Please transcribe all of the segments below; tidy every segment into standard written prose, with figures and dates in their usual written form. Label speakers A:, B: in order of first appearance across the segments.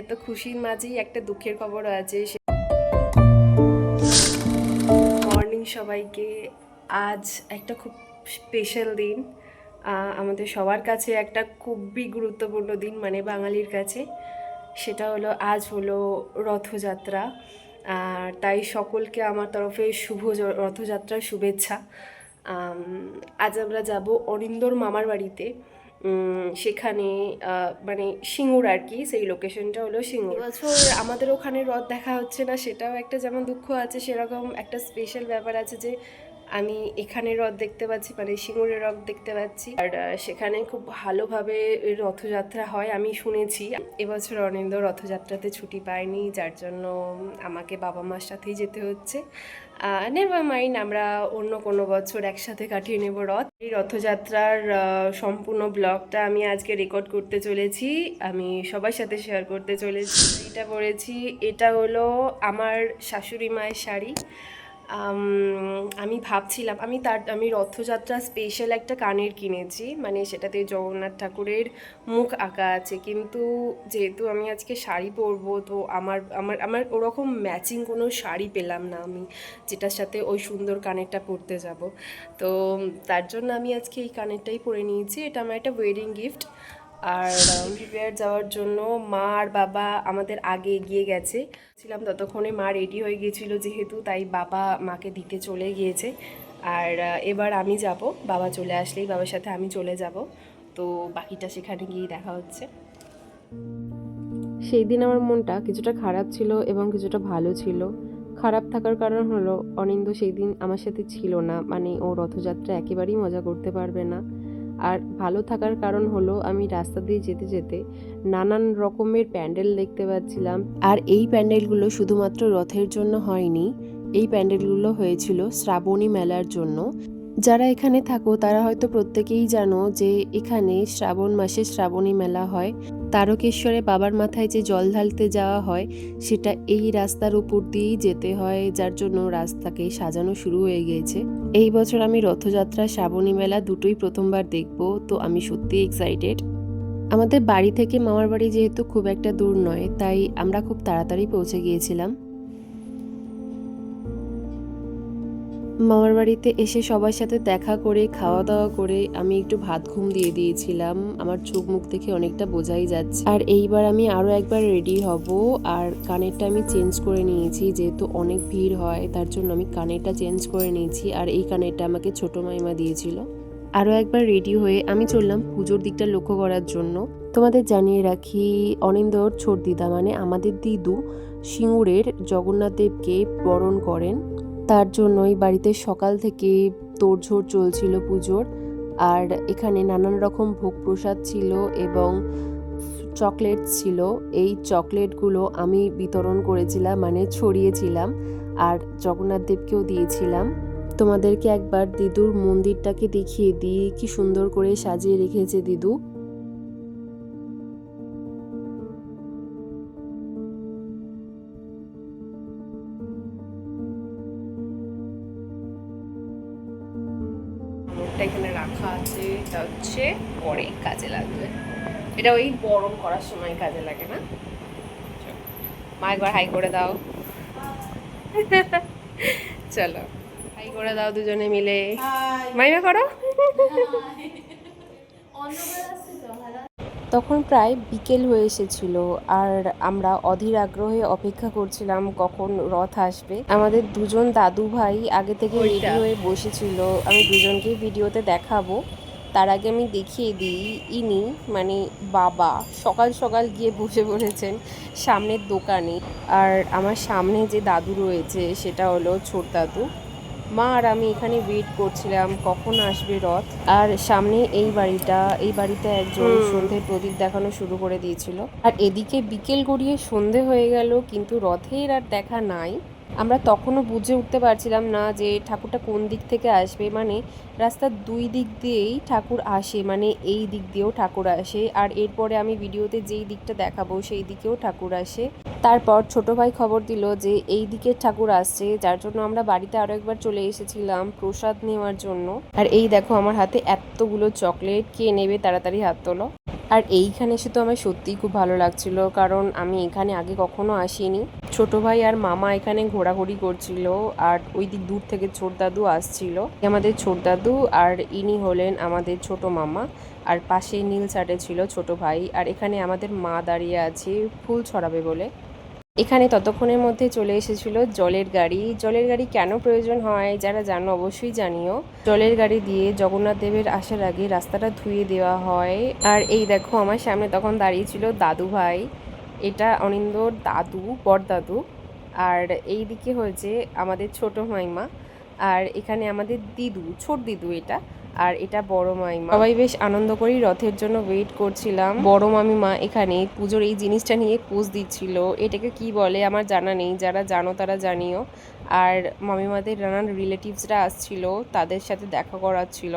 A: এত খুশির মাঝেই একটা দুঃখের খবরও আছে। মর্নিং সবাইকে। আজ একটা খুব স্পেশাল দিন, আমাদের সবার কাছে একটা খুবই গুরুত্বপূর্ণ দিন, মানে বাঙালির কাছে। সেটা হলো আজ হলো রথযাত্রা। আর তাই সকলকে আমার তরফে শুভ রথযাত্রার শুভেচ্ছা। আজ আমরা যাব অরিন্দর মামার বাড়িতে। সেখানে মানে সিঙ্গুর আর কি, সেই লোকেশনটা হলো সিঙ্গুর। এবছর আমাদের ওখানে রথ দেখা হচ্ছে না, সেটাও একটা যেমন দুঃখ আছে, সেরকম একটা স্পেশাল ব্যাপার আছে যে আমি এখানে রথ দেখতে পাচ্ছি, মানে সিঙ্গুরের রথ দেখতে পাচ্ছি। আর সেখানে খুব ভালোভাবে রথযাত্রা হয় আমি শুনেছি। এবছর অনিন্দ রথযাত্রাতে ছুটি পায়নি, যার জন্য আমাকে বাবা মার সাথেই যেতে হচ্ছে। নেভার মাইন্ড, আমরা অন্য কোনো বছর একসাথে কাটিয়ে নেব রথ। এই রথযাত্রার সম্পূর্ণ ব্লগটা আমি আজকে রেকর্ড করতে চলেছি, আমি সবার সাথে শেয়ার করতে চলেছি। এটা পরেছি, এটা হলো আমার শাশুড়ি মায়ের শাড়ি। আমি ভাবছিলাম আমি রথযাত্রা স্পেশাল একটা কানের কিনেছি, মানে সেটাতে জগন্নাথ ঠাকুরের মুখ আঁকা আছে, কিন্তু যেহেতু আমি আজকে শাড়ি পরবো, তো আমার আমার আমার ওরকম ম্যাচিং কোনো শাড়ি পেলাম না আমি, যেটার সাথে ওই সুন্দর কানেরটা পরতে যাব। তো তার জন্য আমি আজকে এই কানেরটাই পরে নিয়েছি। এটা আমার একটা ওয়েডিং গিফট। আর প্রিপেয়ার যাওয়ার জন্য মা আর বাবা আমাদের আগে এগিয়ে গেছে। ছিলাম ততক্ষণে মা রেডি হয়ে গিয়েছিল যেহেতু, তাই বাবা মাকে দিতে চলে গিয়েছে। আর এবার আমি যাব, বাবা চলে আসলেই বাবার সাথে আমি চলে যাব। তো বাকিটা সেখানে গিয়ে দেখা হচ্ছে। সেই দিন আমার মনটা কিছুটা খারাপ ছিল এবং কিছুটা ভালো ছিল। খারাপ থাকার কারণ হলো অনিন্দ সেই দিন আমার সাথে ছিল না, মানে ও রথযাত্রা একেবারেই মজা করতে পারবে না। আর ভালো থাকার কারণ হলো আমি রাস্তা দিয়ে যেতে যেতে নানান রকমের প্যান্ডেল দেখতে পাচ্ছিলাম। আর এই প্যান্ডেলগুলো শুধুমাত্র রথের জন্য হয়নি, এই প্যান্ডেলগুলো হয়েছিল শ্রাবণী মেলার জন্য। যারা এখানে থাকো তারা হয়তো প্রত্যেকেই জানো যে এখানে শ্রাবণ মাসে শ্রাবণী মেলা হয়। তারকেশ্বরে বাবার মাথায় যে জল ঢালতে যাওয়া হয় সেটা এই রাস্তার উপর দিয়েই যেতে হয়, যার জন্য রাস্তাকে সাজানো শুরু হয়ে গিয়েছে। এই বছর আমি রথযাত্রা শ্রাবণী মেলা দুটোই প্রথমবার দেখব, তো আমি সত্যি এক্সাইটেড। আমাদের বাড়ি থেকে মামার বাড়ি যেহেতু খুব একটা দূর নয়, তাই আমরা খুব তাড়াতাড়ি পৌঁছে গিয়েছিলাম। মামার বাড়িতে এসে সবার সাথে দেখা করে খাওয়া দাওয়া করে আমি একটু ভাত ঘুম দিয়ে দিয়েছিলাম, আমার চোখ মুখ দেখে অনেকটা বোঝাই যাচ্ছে। আর এইবার আমি আরও একবার রেডি হব, আর কানেরটা আমি চেঞ্জ করে নিয়েছি, যেহেতু অনেক ভিড় হয় তার জন্য আমি কানেরটা চেঞ্জ করে নিয়েছি। আর এই কানেরটা আমাকে ছোট মাইমা দিয়েছিল। আরও একবার রেডি হয়ে আমি চললাম পুজোর দিকটা লক্ষ্য করার জন্য। তোমাদের জানিয়ে রাখি, অনিন্দর ছোট দিদা মানে আমাদের দিদু সিঙ্গুরের জগন্নাথ দেবকে বরণ করেন, তার জন্যই বাড়িতে সকাল থেকে তোড়ঝোড় চলছিল পুজোর। আর এখানে নানান রকম ভোগ প্রসাদ ছিল এবং চকলেট ছিল। এই চকলেটগুলো আমি বিতরণ করেছিলাম, মানে ছড়িয়েছিলাম, আর জগন্নাথ দেবকেও দিয়েছিলাম। তোমাদেরকে একবার দিদুর মন্দিরটাকে দেখিয়ে দিই, কি সুন্দর করে সাজিয়ে রেখেছে দিদু। এখানে রাখা আছে, এটা হচ্ছে পরে কাজে লাগবে, এটা ওই বরণ করার সময় কাজে লাগে না। মা একবার হাই করে দাও। চলো হাই করে দাও দুজনে মিলে, মাইমা করো। তখন প্রায় বিকেল হয়ে এসেছিল, আর আমরা অধীর আগ্রহে অপেক্ষা করছিলাম কখন রথ আসবে। আমাদের দুজন দাদু ভাই আগে থেকে রেডি হয়ে বসেছিল, আমি দুজনকেই ভিডিওতে দেখাবো। তার আগে আমি দেখিয়ে দিই, ইনি মানে বাবা সকাল সকাল গিয়ে বসে পড়েছেন সামনের দোকানে। আর আমার সামনে যে দাদু রয়েছে সেটা হলো ছোট দাদু। মা আর আমি এখানে ওয়েট করছিলাম কখন আসবে রথ। আর সামনে এই বাড়িতে একজন সন্ধ্যের প্রদীপ দেখানো শুরু করে দিয়েছিল। আর এদিকে বিকেল গড়িয়ে সন্ধে হয়ে গেল, কিন্তু রথের আর দেখা নাই। আমরা তখনও বুঝে উঠতে পারছিলাম না যে ঠাকুরটা কোন দিক থেকে আসবে, মানে রাস্তার দুই দিক দিয়েই ঠাকুর আসে, মানে এই দিক দিয়েও ঠাকুর আসে, আর এরপরে আমি ভিডিওতে যেই দিকটা দেখাবো সেই দিকেও ঠাকুর আসে। তারপর ছোট ভাই খবর দিল যে এই দিকের ঠাকুর আসছে, যার জন্য আমরা বাড়িতে আরও একবার চলে এসেছিলাম প্রসাদ নেওয়ার জন্য। আর এই দেখো আমার হাতে এতগুলো চকলেট, কে নেবে তাড়াতাড়ি হাত তোলো। আর এইখানে এসে তো আমার সত্যিই খুব ভালো লাগছিল, কারণ আমি এখানে আগে কখনো আসিনি। ছোট ভাই আর মামা এখানে ঘোরাঘুরি করছিল, আর ওই দিক দূর থেকে ছোট দাদু আসছিল। আমাদের ছোট দাদু আর ইনি হলেন আমাদের ছোট মামা, আর পাশে নীল শার্টে ছিল ছোট ভাই। আর এখানে আমাদের মা দাঁড়িয়ে আছে ফুল ছড়াবে বলে। এখানে ততক্ষণের মধ্যে চলে এসেছিল জলের গাড়ি। জলের গাড়ি কেন প্রয়োজন হয় যারা জানো অবশ্যই জানিও। জলের গাড়ি দিয়ে জগন্নাথ দেবের আসার আগে রাস্তাটা ধুয়ে দেওয়া হয়। আর এই দেখো আমার সামনে তখন দাঁড়িয়ে ছিল দাদু ভাই, এটা অনিন্দর দাদু, বড়দাদু। আর এই দিকে হয়েছে আমাদের ছোট মাইমা, আর এখানে আমাদের দিদু, ছোট দিদু এটা, আর এটা বড় মাইমা। সবাই বেশ আনন্দ করেই রথের জন্য ওয়েট করছিলাম। বড় মামিমা এখানে পুজোর এই জিনিসটা নিয়ে পোজ দিচ্ছিল, এটাকে কি বলে আমার জানা নেই, যারা জানো তারা জানিও। আর মামিমাদের নানান রিলেটিভসরা আসছিল, তাদের সাথে দেখা করাচ্ছিল।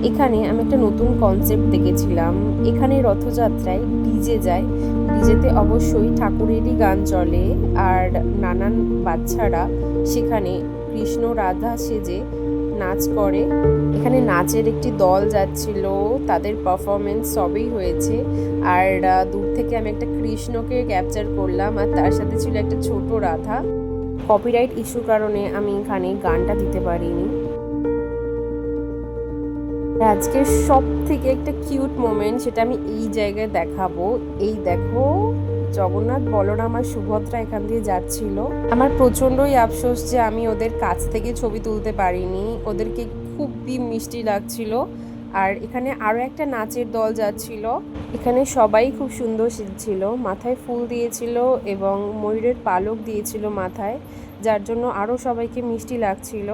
A: এখানে আমি একটা নতুন কনসেপ্ট দেখেছিলাম। এখানে রথযাত্রায় ডিজে যায়, ডিজেতে অবশ্যই ঠাকুরেরই গান চলে, আর নানান বাচ্চারা সেখানে কৃষ্ণ রাধা সেজে নাচ করে। এখানে নাচের একটি দল যাচ্ছিল, তাদের পারফরমেন্স সবই হয়েছে। আর দূর থেকে আমি একটা কৃষ্ণকে ক্যাপচার করলাম, আর তার সাথে ছিল একটা ছোট রাধা। কপিরাইট ইস্যুর কারণে আমি এখানে গানটা দিতে পারিনি। আজকের সব থেকে একটা কিউট মোমেন্ট, সেটা আমি এই জায়গায় দেখাবো। এই দেখো জগন্নাথ, বলরাম আর সুভদ্রা এখান দিয়ে যাচ্ছিল। আমার প্রচণ্ডই আফসোস যে আমি ওদের কাছ থেকে ছবি তুলতে পারিনি, ওদেরকে খুবই মিষ্টি লাগছিল। আর এখানে আরও একটা নাচের দল যাচ্ছিল। এখানে সবাই খুব সুন্দর সেজেছিল, মাথায় ফুল দিয়েছিল এবং ময়ূরের পালক দিয়েছিল মাথায়, যার জন্য আরও সবাইকে মিষ্টি লাগছিল।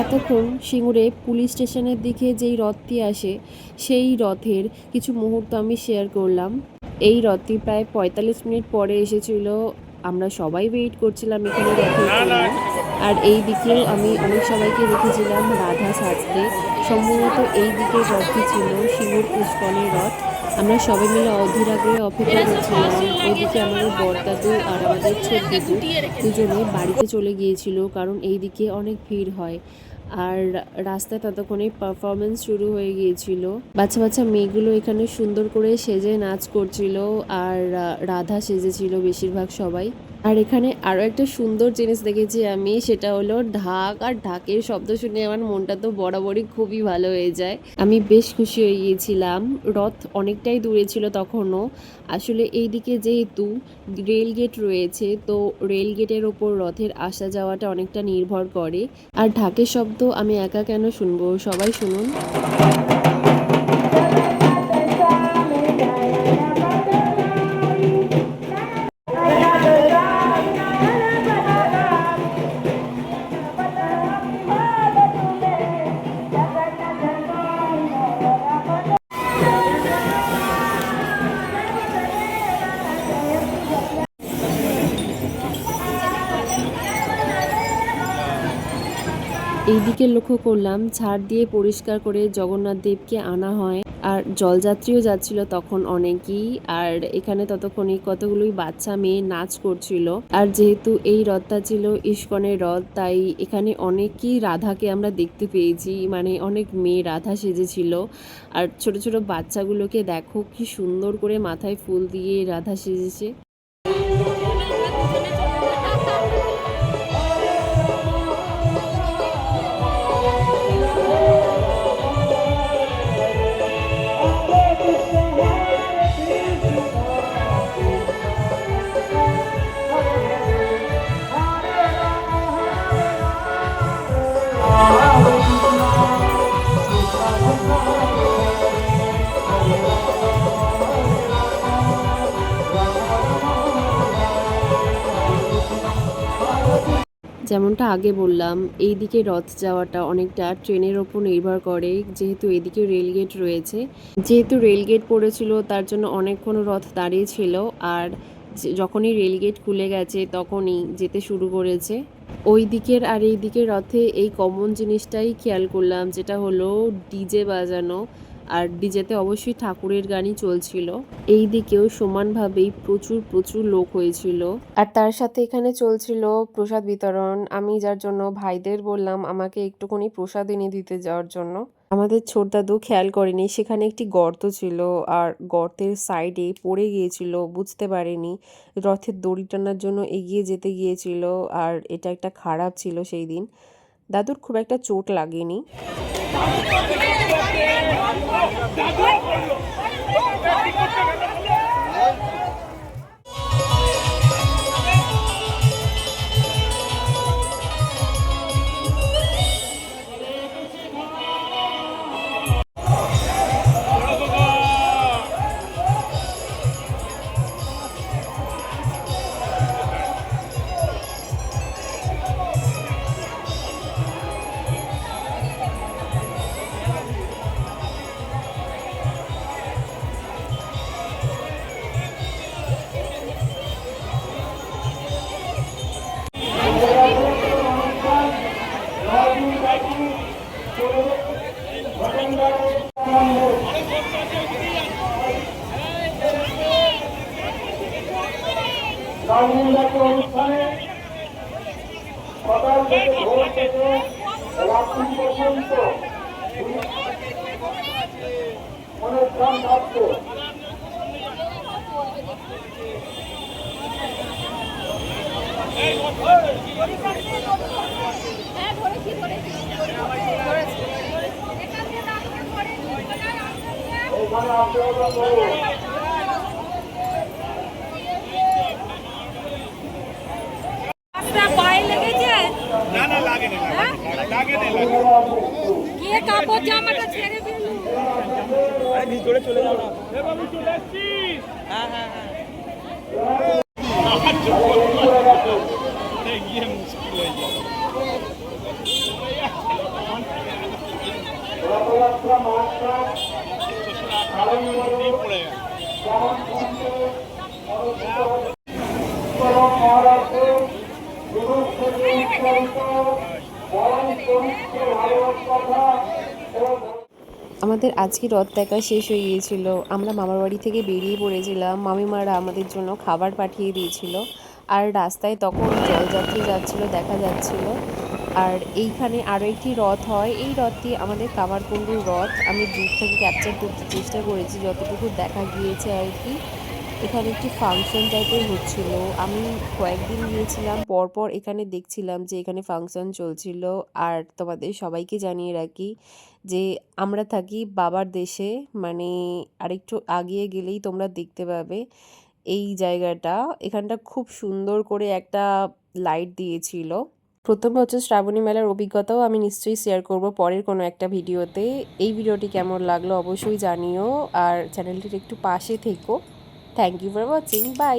A: এতক্ষণ সিঙ্গুরে পুলিশ স্টেশনের দিকে যেই রথটি আসে সেই রথের কিছু মুহূর্ত আমি শেয়ার করলাম। এই রথটি প্রায় ৪৫ মিনিট পরে এসেছিল। আমরা সবাই ওয়েট করছিলাম এখানে রথের জন্য। আর এই দিকেও আমি অনেক সবাইকে দেখেছিলাম রাধা সাজতে। সম্ভবত এই দিকের রথটি ছিল সিঙ্গুর ইস্কনের রথ। আমরা সবাই মিলে অধীর আগ্রহে অপেক্ষা করছিলাম। ওইদিকে আমাদের বড়দাদু আর আমাদের ছোট দিদু দুজনে বাড়িতে চলে গিয়েছিল, কারণ এই দিকে অনেক ভিড় হয়। আর রাস্তায় ততক্ষণে পারফরমেন্স শুরু হয়ে গিয়েছিল। বাচ্চা বাচ্চা মেয়েগুলো এখানে সুন্দর করে সেজে নাচ করছিল, আর রাধা সেজেছিল বেশিরভাগ সবাই। আর এখানে আরও একটা সুন্দর জিনিস দেখেছি আমি, সেটা হলো ঢাক। আর ঢাকের শব্দ শুনে আমার মনটা তো বরাবরই খুবই ভালো হয়ে যায়। আমি বেশ খুশি হয়ে গিয়েছিলাম। রথ অনেকটাই দূরে ছিল তখনও। আসলে এই দিকে যেহেতু রেল গেট রয়েছে, তো রেল গেটের ওপর রথের আসা যাওয়াটা অনেকটা নির্ভর করে। আর ঢাকের শব্দ আমি একা কেন শুনবো, সবাই শুনুন। এই দিকে লক্ষ্য করলাম ছাড় দিয়ে পরিষ্কার করে জগন্নাথ দেবকে আনা হয়। আর জলযাত্রীও যাচ্ছিল তখন অনেকেই। আর এখানে ততক্ষণে কতগুলোই বাচ্চা মেয়ে নাচ করছিল। আর যেহেতু এই রথটা ছিল ইস্কনের রথ, তাই এখানে অনেকই রাধাকে আমরা দেখতে পেয়েছি। মানে অনেক মেয়ে রাধা সেজেছিল। আর ছোট ছোট বাচ্চাগুলোকে দেখো কি সুন্দর করে মাথায় ফুল দিয়ে রাধা সেজেছে। যেমনটা আগে বললাম, এই দিকে রথ যাওয়াটা অনেকটা ট্রেনের ওপর নির্ভর করে, যেহেতু এদিকে রেলগেট রয়েছে। যেহেতু রেলগেট পড়েছিল তার জন্য অনেকক্ষণ রথ দাঁড়িয়ে ছিল। আর যখনই রেলগেট খুলে গেছে তখনই যেতে শুরু করেছে। ওই দিকের আর এই দিকের রথে এই কমন জিনিসটাই খেয়াল করলাম, যেটা হলো ডিজে বাজানো। আর ডিজেতে অবশ্যই ঠাকুরের গানই চলছিল। এই দিকেও সমানভাবেই প্রচুর প্রচুর লোক হয়েছিল। আর তার সাথে এখানে চলছিল প্রসাদ বিতরণ। আমি যার জন্য ভাইদের বললাম আমাকে একটুখানি প্রসাদ এনে দিতে যাওয়ার জন্য। আমাদের ছোট দাদু খেয়াল করেনি সেখানে একটি গর্ত ছিল, আর গর্তের সাইডে পড়ে গিয়েছিল, বুঝতে পারেনি। রথের দড়ি টানার জন্য এগিয়ে যেতে গিয়েছিল, আর এটা একটা খারাপ ছিল সেই দিন। দাদুর খুব একটা চোট লাগেনি।
B: অনুষ্ঠানে সকাল থেকে ভোর থেকে রাত্রি পর্যন্ত অনুষ্ঠান থাকছে। এখানে আন্দোলন করে
C: গিয়ে কাপড় জামাটা ছেড়ে দিল।
D: আরে ভিতরে চলে যাও না। এ বাবু চলে আসছিস? হ্যাঁ হ্যাঁ হ্যাঁ। গিয়ে মুশকিল হয়ে যাবে।
B: রথযাত্রা মাঠটা ধারণ করে যেমন পুরীতে অনুষ্ঠিত মহারাষ্ট্রে বিভূত থেকে উচ্চারিত পরম পবিত্র ভাগবত কথা এবং
A: আমাদের আজকে রথ দেখা শেষ হয়ে গিয়েছিল। আমরা মামার বাড়ি থেকে বেরিয়ে পড়েছিলাম। মামিমারা আমাদের জন্য খাবার পাঠিয়ে দিয়েছিল। আর রাস্তায় তখন জলযাত্রী যাচ্ছিল, দেখা যাচ্ছিল। আর এইখানে আরও একটি রথ হয়, এই রথটি আমাদের কামারকুণ্ডুর রথ। আমি দূর থেকে ক্যাপচার করতে চেষ্টা করেছি যতটুকু দেখা গিয়েছে আর কি। এখানে একটি ফাংশন টাইপের হচ্ছিল। আমি কয়েকদিন গিয়েছিলাম, পরপর এখানে দেখছিলাম যে এখানে ফাংশন চলছিল। আর তোমাদের সবাইকে জানিয়ে রাখি যে আমরা থাকি বাবার দেশে, মানে আরেকটু আগিয়ে গেলেই তোমরা দেখতে পাবে এই জায়গাটা। এখানটা খুব সুন্দর করে একটা লাইট দিয়েছিল। প্রথমে হচ্ছে শ্রাবণী মেলার অভিজ্ঞতাও আমি নিশ্চয়ই শেয়ার করব পরের কোনো একটা ভিডিওতে। এই ভিডিওটি কেমন লাগলো অবশ্যই জানিও, আর চ্যানেলটির একটু পাশে থেকো। Thank you for watching, by.